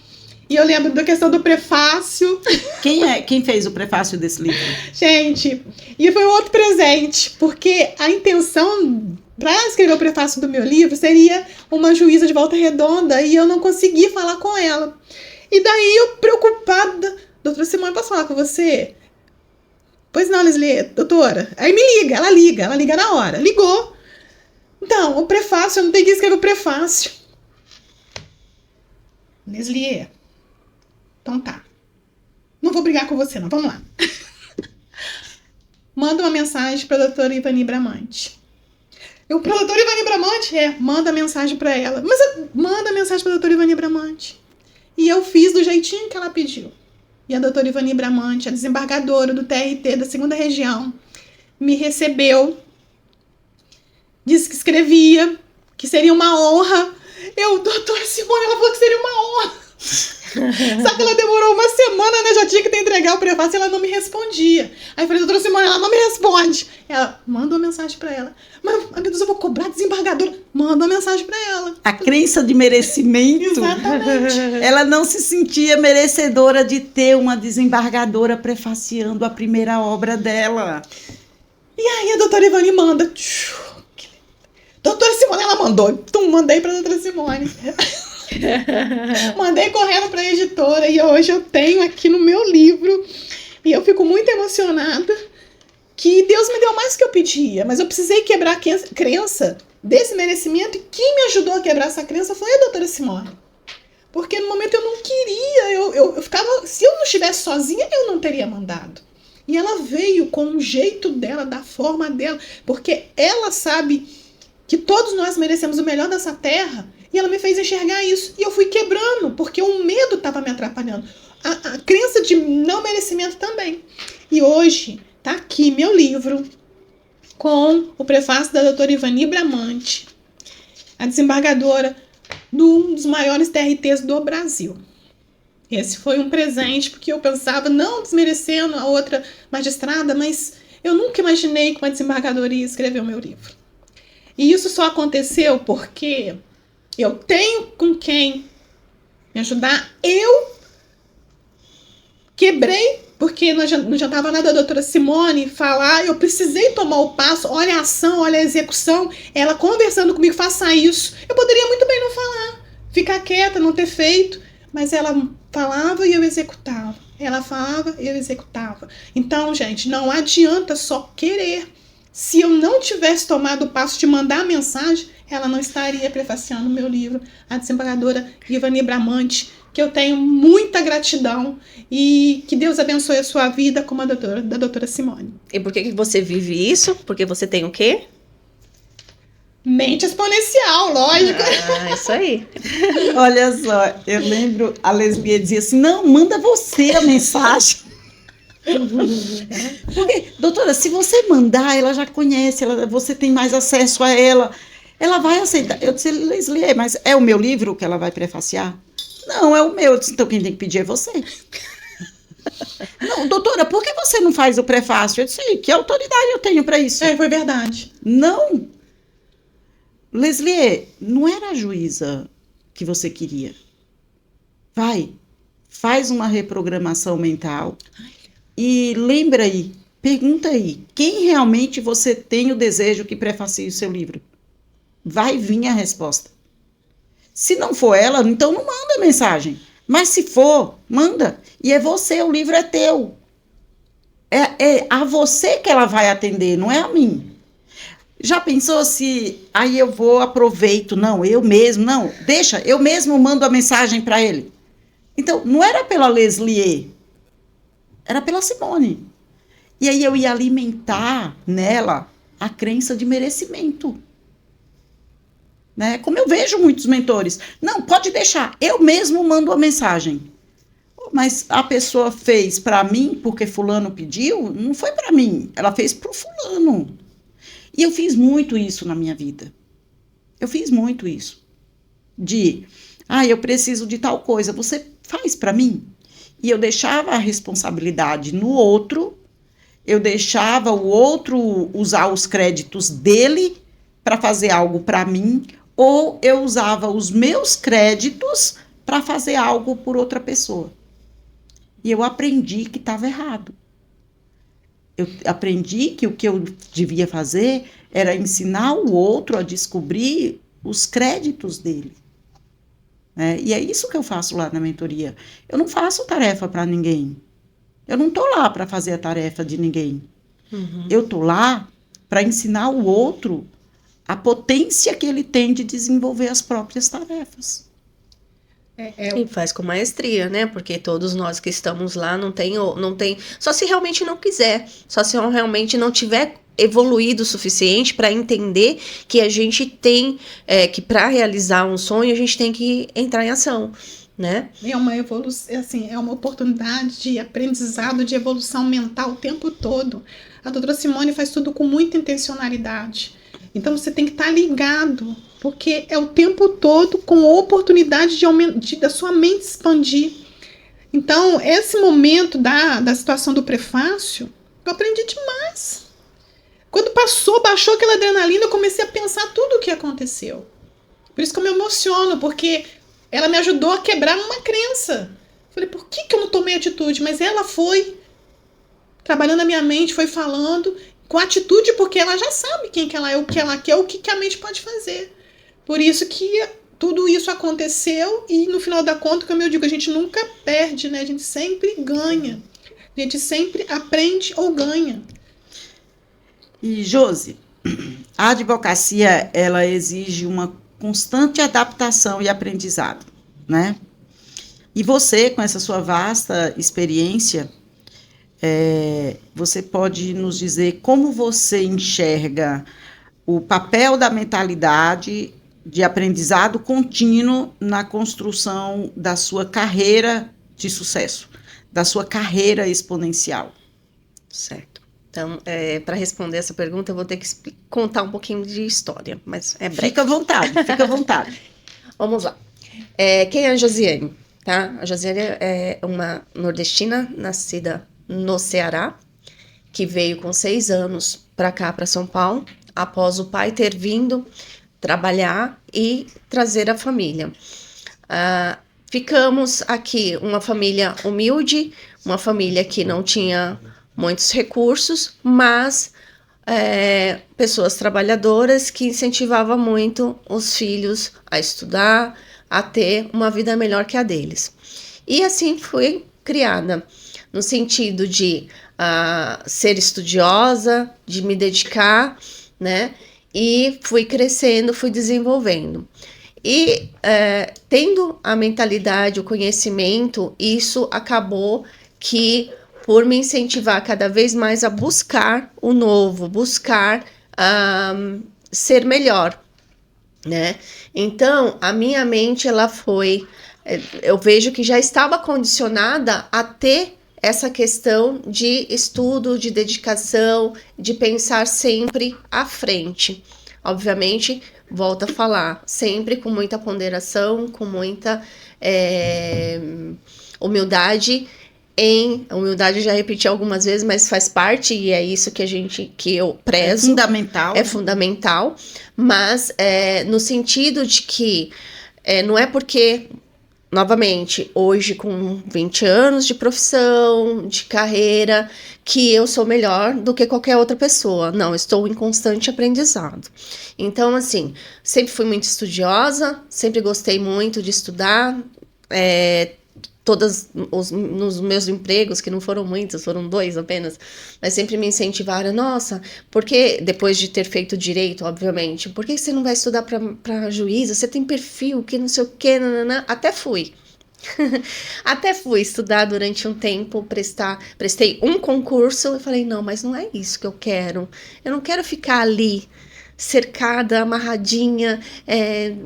E eu lembro da questão do prefácio. Quem fez o prefácio desse livro? Gente, e foi um outro presente, porque a intenção para escrever o prefácio do meu livro seria uma juíza de Volta Redonda, e eu não consegui falar com ela. E daí eu preocupada, doutora Simone, posso falar com você? Pois não, Leslie, doutora. Aí me liga, ela liga na hora. Ligou. Então, o prefácio, eu não tenho que escrever o prefácio. Leslie, então tá. Não vou brigar com você, não. Vamos lá. Manda uma mensagem para a doutora Ivani Bramante. Eu, para a doutora Ivani Bramante? Manda mensagem para ela. Mas manda mensagem para a doutora Ivani Bramante. E eu fiz do jeitinho que ela pediu. E a doutora Ivani Bramante, a desembargadora do TRT da 2ª Região, me recebeu, disse que escrevia, que seria uma honra. Doutora Simone, ela falou que seria uma honra. Só que ela demorou uma semana, né? Já tinha que entregar o prefácio e ela não me respondia. Aí eu falei, doutora Simone, ela não me responde. Ela, manda uma mensagem pra ela. Mas, meu Deus, eu vou cobrar desembargadora. Manda uma mensagem pra ela. A crença de merecimento. Exatamente. Ela não se sentia merecedora de ter uma desembargadora prefaciando a primeira obra dela. E aí a doutora Ivani manda. Doutora Simone, ela mandou. Mandei pra doutora Simone. Mandei correndo para a editora e hoje eu tenho aqui no meu livro e eu fico muito emocionada que Deus me deu mais do que eu pedia, mas eu precisei quebrar a crença desse merecimento e quem me ajudou a quebrar essa crença foi a doutora Simone, porque no momento eu não queria, eu ficava, se eu não estivesse sozinha eu não teria mandado, e ela veio com o jeito dela, da forma dela, porque ela sabe que todos nós merecemos o melhor dessa terra. E ela me fez enxergar isso. E eu fui quebrando, porque o medo estava me atrapalhando. A crença de não merecimento também. E hoje está aqui meu livro com o prefácio da doutora Ivani Bramante, a desembargadora de um dos maiores TRTs do Brasil. Esse foi um presente, porque eu pensava, não desmerecendo a outra magistrada, mas eu nunca imaginei que uma desembargadora ia escrever o meu livro. E isso só aconteceu porque eu tenho com quem me ajudar. Eu quebrei, porque não adiantava nada a doutora Simone falar, eu precisei tomar o passo, olha a ação, olha a execução, ela conversando comigo, faça isso. Eu poderia muito bem não falar, ficar quieta, não ter feito, mas ela falava e eu executava. Ela falava e eu executava. Então, gente, não adianta só querer. Se eu não tivesse tomado o passo de mandar a mensagem, ela não estaria prefaciando o meu livro, A Desembargadora Ivani Bramante, que eu tenho muita gratidão e que Deus abençoe a sua vida como a da doutora Simone. E por que você vive isso? Porque você tem o quê? Mente exponencial, lógico. Isso aí. Olha só, eu lembro, a Leslie dizia assim, não, manda você a mensagem. Porque, doutora, se você mandar, ela já conhece, você tem mais acesso a ela vai aceitar. Eu disse, Leslie, mas é o meu livro que ela vai prefaciar? Não, é o meu. Eu disse, então quem tem que pedir é você. Não, doutora, por que você não faz o prefácio? Eu disse, que autoridade eu tenho para isso? Foi verdade. Não. Leslie, não era a juíza que você queria. Vai, faz uma reprogramação mental e lembra aí, pergunta aí, quem realmente você tem o desejo que prefacie o seu livro? Vai vir a resposta. Se não for ela, então não manda mensagem. Mas se for, manda. E é você, o livro é teu. É a você que ela vai atender, não é a mim. Já pensou se aí eu vou, aproveito, não, eu mesmo, não, deixa, eu mesmo mando a mensagem para ele. Então, não era pela Leslie, era pela Simone. E aí eu ia alimentar nela a crença de merecimento. Né? Como eu vejo muitos mentores. Não, pode deixar, eu mesmo mando a mensagem. Mas a pessoa fez para mim porque fulano pediu? Não foi para mim, ela fez para o fulano. E eu fiz muito isso na minha vida. Eu fiz muito isso. Eu preciso de tal coisa, você faz para mim? E eu deixava a responsabilidade no outro, eu deixava o outro usar os créditos dele para fazer algo para mim, ou eu usava os meus créditos para fazer algo por outra pessoa. E eu aprendi que estava errado. Eu aprendi que o que eu devia fazer era ensinar o outro a descobrir os créditos dele. E é isso que eu faço lá na mentoria. Eu não faço tarefa para ninguém. Eu não estou lá para fazer a tarefa de ninguém. Uhum. Eu estou lá para ensinar o outro a potência que ele tem de desenvolver as próprias tarefas. E faz com maestria, né? Porque todos nós que estamos lá não tem, só se realmente não quiser, só se realmente não tiver evoluído o suficiente para entender que a gente tem, que para realizar um sonho a gente tem que entrar em ação, né? É uma evolução, assim, é uma oportunidade de aprendizado, de evolução mental o tempo todo. A doutora Simone faz tudo com muita intencionalidade. Então você tem que estar ligado, porque é o tempo todo com a oportunidade da sua mente expandir. Então, esse momento da situação do prefácio, eu aprendi demais. Quando baixou aquela adrenalina, eu comecei a pensar tudo o que aconteceu. Por isso que eu me emociono, porque ela me ajudou a quebrar uma crença. Falei, por que eu não tomei atitude? Mas ela foi trabalhando a minha mente, foi falando com atitude, porque ela já sabe quem que ela é, o que ela quer, o que a mente pode fazer. Por isso que tudo isso aconteceu e, no final da conta, como eu digo, a gente nunca perde, né? A gente sempre ganha. A gente sempre aprende ou ganha. E, Josi, a advocacia, ela exige uma constante adaptação e aprendizado, né? E você, com essa sua vasta experiência, você pode nos dizer como você enxerga o papel da mentalidade de aprendizado contínuo na construção da sua carreira de sucesso, da sua carreira exponencial? Certo. Então, para responder essa pergunta, eu vou ter que contar um pouquinho de história, mas é breve. Fica à vontade, fica à vontade. Vamos lá. Quem é a Josiane? Tá? A Josiane é uma nordestina nascida no Ceará, que veio com 6 anos para cá, para São Paulo, após o pai ter vindo trabalhar e trazer a família. ficamos aqui uma família humilde, uma família que não tinha muitos recursos, mas pessoas trabalhadoras que incentivavam muito os filhos a estudar, a ter uma vida melhor que a deles. E assim fui criada, no sentido de ser estudiosa, de me dedicar, né? E fui crescendo, fui desenvolvendo. E tendo a mentalidade, o conhecimento, isso acabou que, por me incentivar cada vez mais a buscar o novo, buscar ser melhor, né? Então, a minha mente, ela foi... eu vejo que já estava condicionada a ter essa questão de estudo, de dedicação, de pensar sempre à frente. Obviamente, volto a falar, sempre com muita ponderação, com muita humildade. Humildade já repeti algumas vezes, mas faz parte, e é isso que eu prezo. É fundamental. É fundamental, mas no sentido de que não é porque... Novamente, hoje com 20 anos de profissão, de carreira, que eu sou melhor do que qualquer outra pessoa. Não, estou em constante aprendizado. Então, assim, sempre fui muito estudiosa, sempre gostei muito de estudar. Nos meus empregos, que não foram muitos, foram 2 apenas, mas sempre me incentivaram, nossa, porque depois de ter feito direito, obviamente, por que você não vai estudar para juíza? Você tem perfil, que não sei o que, nananã. Até fui. Até fui estudar durante um tempo, prestei um concurso e falei, não, mas não é isso que eu quero. Eu não quero ficar ali, cercada, amarradinha,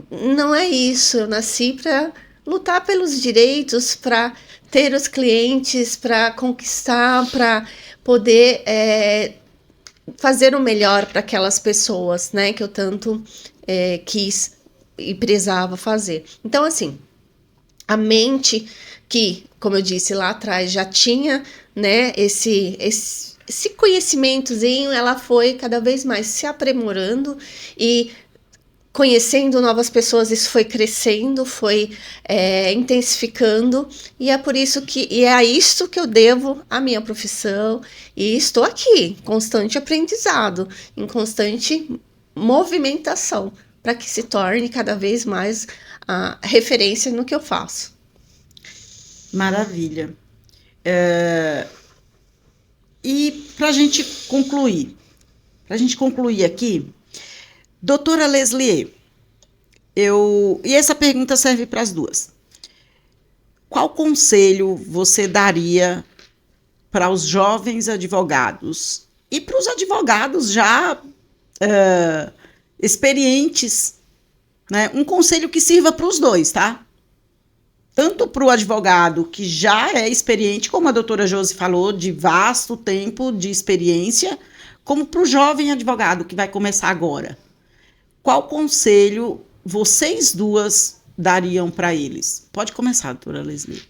não é isso. Eu nasci para lutar pelos direitos, para ter os clientes, para conquistar, para poder fazer o melhor para aquelas pessoas, né, que eu tanto quis e precisava fazer. Então, assim, a mente que, como eu disse lá atrás, já tinha, né, esse conhecimentozinho, ela foi cada vez mais se aprimorando e conhecendo novas pessoas, isso foi crescendo, foi intensificando, e é por isso e é a isso que eu devo a minha profissão, e estou aqui, constante aprendizado, em constante movimentação, para que se torne cada vez mais a referência no que eu faço. Maravilha. E para a gente concluir aqui, doutora Leslie, e essa pergunta serve para as duas. Qual conselho você daria para os jovens advogados e para os advogados já experientes, né? Um conselho que sirva para os dois, tá? Tanto para o advogado que já é experiente, como a doutora Josi falou, de vasto tempo de experiência, como para o jovem advogado que vai começar agora. Qual conselho vocês duas dariam para eles? Pode começar, doutora Leslie.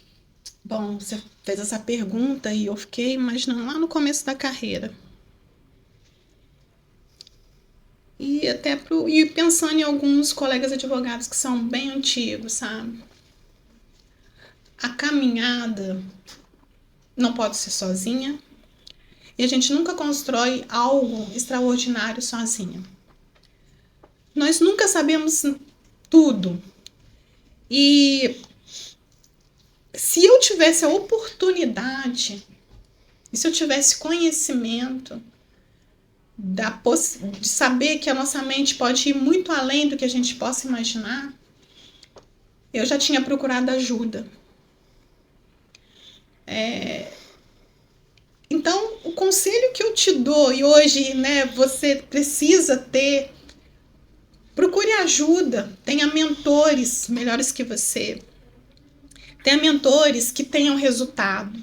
Bom, você fez essa pergunta e eu fiquei imaginando lá no começo da carreira. E pensando em alguns colegas advogados que são bem antigos, sabe? A caminhada não pode ser sozinha e a gente nunca constrói algo extraordinário sozinha. Nós nunca sabemos tudo. E se eu tivesse a oportunidade, e se eu tivesse conhecimento de saber que a nossa mente pode ir muito além do que a gente possa imaginar, eu já tinha procurado ajuda. Então, o conselho que eu te dou, e hoje, né, você precisa ter, procure ajuda, tenha mentores melhores que você, tenha mentores que tenham resultado.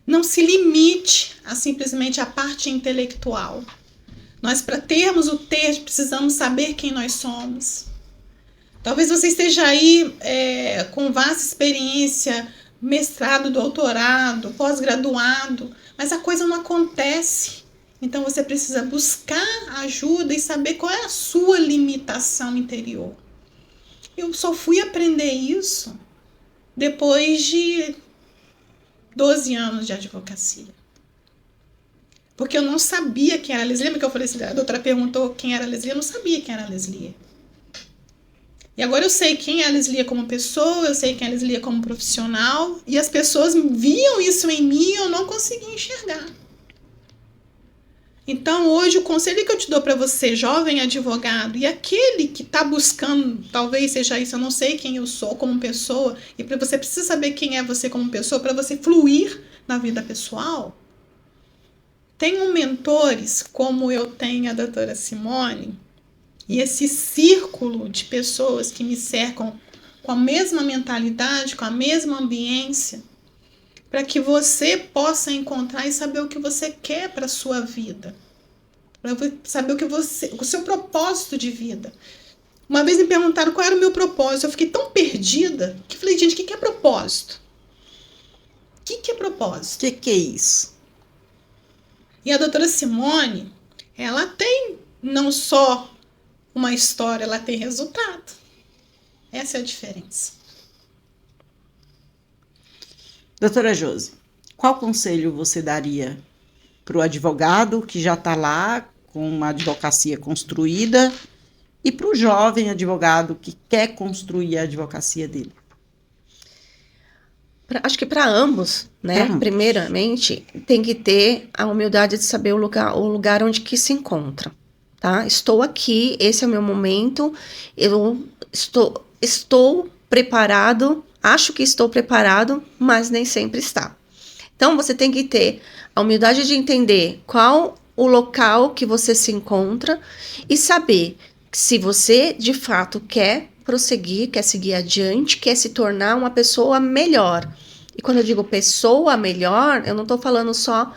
Não se limite a simplesmente a parte intelectual. Nós, para termos o texto, precisamos saber quem nós somos. Talvez você esteja aí com vasta experiência, mestrado, doutorado, pós-graduado, mas a coisa não acontece. Então você precisa buscar ajuda e saber qual é a sua limitação interior. Eu só fui aprender isso depois de 12 anos de advocacia. Porque eu não sabia quem era a Leslie. Lembra que eu falei assim, a doutora perguntou quem era a Leslie? Eu não sabia quem era a Leslie. E agora eu sei quem é a Leslie como pessoa, eu sei quem é a Leslie como profissional, e as pessoas viam isso em mim e eu não conseguia enxergar. Então, hoje, o conselho que eu te dou para você, jovem advogado, e aquele que está buscando, talvez seja isso, eu não sei quem eu sou como pessoa, e para você precisa saber quem é você como pessoa, para você fluir na vida pessoal, tenham mentores como eu tenho a doutora Simone, e esse círculo de pessoas que me cercam com a mesma mentalidade, com a mesma ambiência, para que você possa encontrar e saber o que você quer para a sua vida. Para saber o seu propósito de vida. Uma vez me perguntaram qual era o meu propósito. Eu fiquei tão perdida que falei, gente, o que é propósito? O que é propósito? O que é isso? E a doutora Simone, ela tem não só uma história, ela tem resultado. Essa é a diferença. Doutora Josi, qual conselho você daria para o advogado que já está lá com uma advocacia construída e para o jovem advogado que quer construir a advocacia dele? Acho que para ambos, né? Primeiramente, tem que ter a humildade de saber o lugar onde que se encontra, tá? Estou aqui, esse é o meu momento, eu estou preparado, acho que estou preparado, mas nem sempre está. Então, você tem que ter a humildade de entender qual o local que você se encontra e saber se você, de fato, quer prosseguir, quer seguir adiante, quer se tornar uma pessoa melhor. E quando eu digo pessoa melhor, eu não estou falando só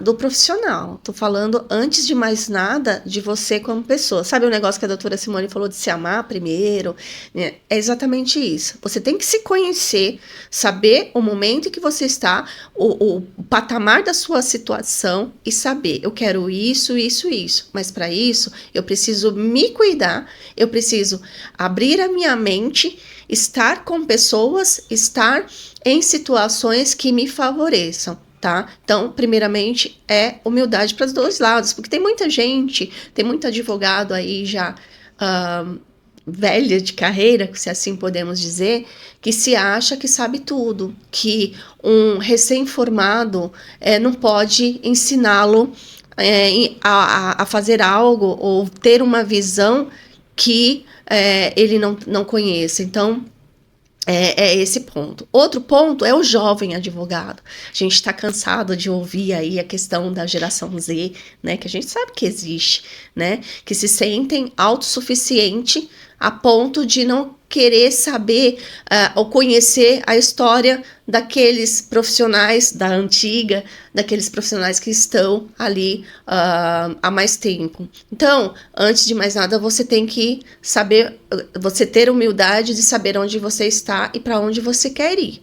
do profissional. Estou falando, antes de mais nada, de você como pessoa. Sabe o negócio que a doutora Simone falou de se amar primeiro? É exatamente isso. Você tem que se conhecer, saber o momento em que você está, o patamar da sua situação e saber, eu quero isso, isso, isso. Mas para isso, eu preciso me cuidar, eu preciso abrir a minha mente, estar com pessoas, estar em situações que me favoreçam. Tá? Então, primeiramente, é humildade para os dois lados, porque tem muita gente, tem muito advogado aí já velha de carreira, se assim podemos dizer, que se acha que sabe tudo, que um recém-formado não pode ensiná-lo a fazer algo ou ter uma visão que ele não conheça. Então, é esse ponto. Outro ponto é o jovem advogado. A gente está cansado de ouvir aí a questão da geração Z, né? Que a gente sabe que existe, né? Que se sentem autossuficientes a ponto de não querer saber ou conhecer a história daqueles profissionais da antiga, daqueles profissionais que estão ali há mais tempo. Então, antes de mais nada, você tem que saber, você ter humildade de saber onde você está e para onde você quer ir.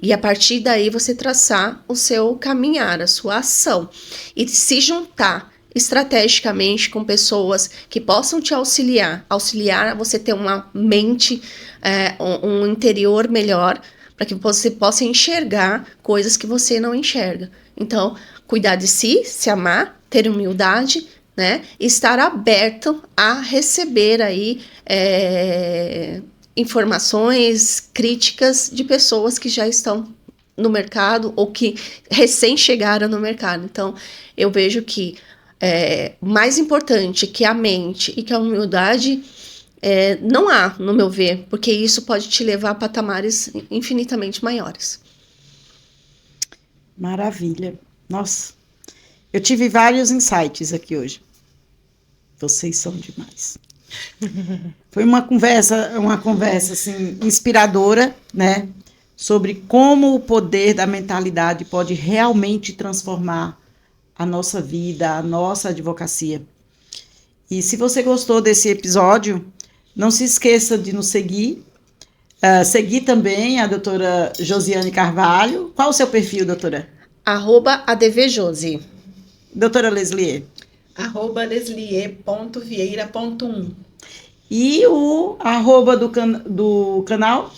E a partir daí você traçar o seu caminhar, a sua ação. E se juntar estrategicamente com pessoas que possam te auxiliar a você ter uma mente, um interior melhor, para que você possa enxergar coisas que você não enxerga. Então, cuidar de si, se amar, ter humildade, né? Estar aberto a receber aí informações, críticas de pessoas que já estão no mercado ou que recém chegaram no mercado. Então, eu vejo que mais importante que a mente e que a humildade não há, no meu ver, porque isso pode te levar a patamares infinitamente maiores. Maravilha. Nossa, eu tive vários insights aqui hoje. Vocês são demais. Foi uma conversa assim, inspiradora, né? Sobre como o poder da mentalidade pode realmente transformar a nossa vida, a nossa advocacia. E se você gostou desse episódio, não se esqueça de nos seguir. Seguir também a doutora Josiane Carvalho. Qual o seu perfil, doutora? @advjosi. Doutora Leslie? @leslie.vieira.1. E o @ do canal?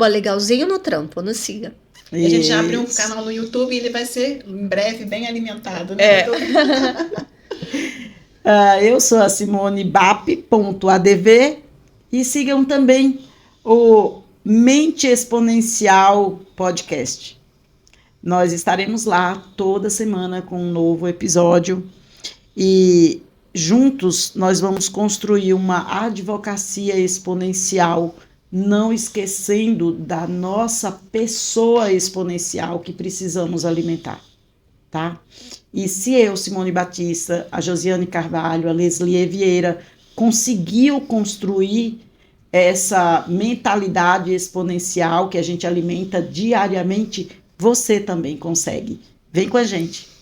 @legalzinho no trampo, nos siga. E a gente já abriu um Isso. canal no YouTube e ele vai ser em breve bem alimentado, né? Eu sou a SimoneBap.adv e sigam também o Mente Exponencial Podcast. Nós estaremos lá toda semana com um novo episódio e juntos nós vamos construir uma advocacia exponencial, não esquecendo da nossa pessoa exponencial que precisamos alimentar, tá? E se eu, Simone Batista, a Josiane Carvalho, a Leslie Vieira, conseguiu construir essa mentalidade exponencial que a gente alimenta diariamente, você também consegue. Vem com a gente.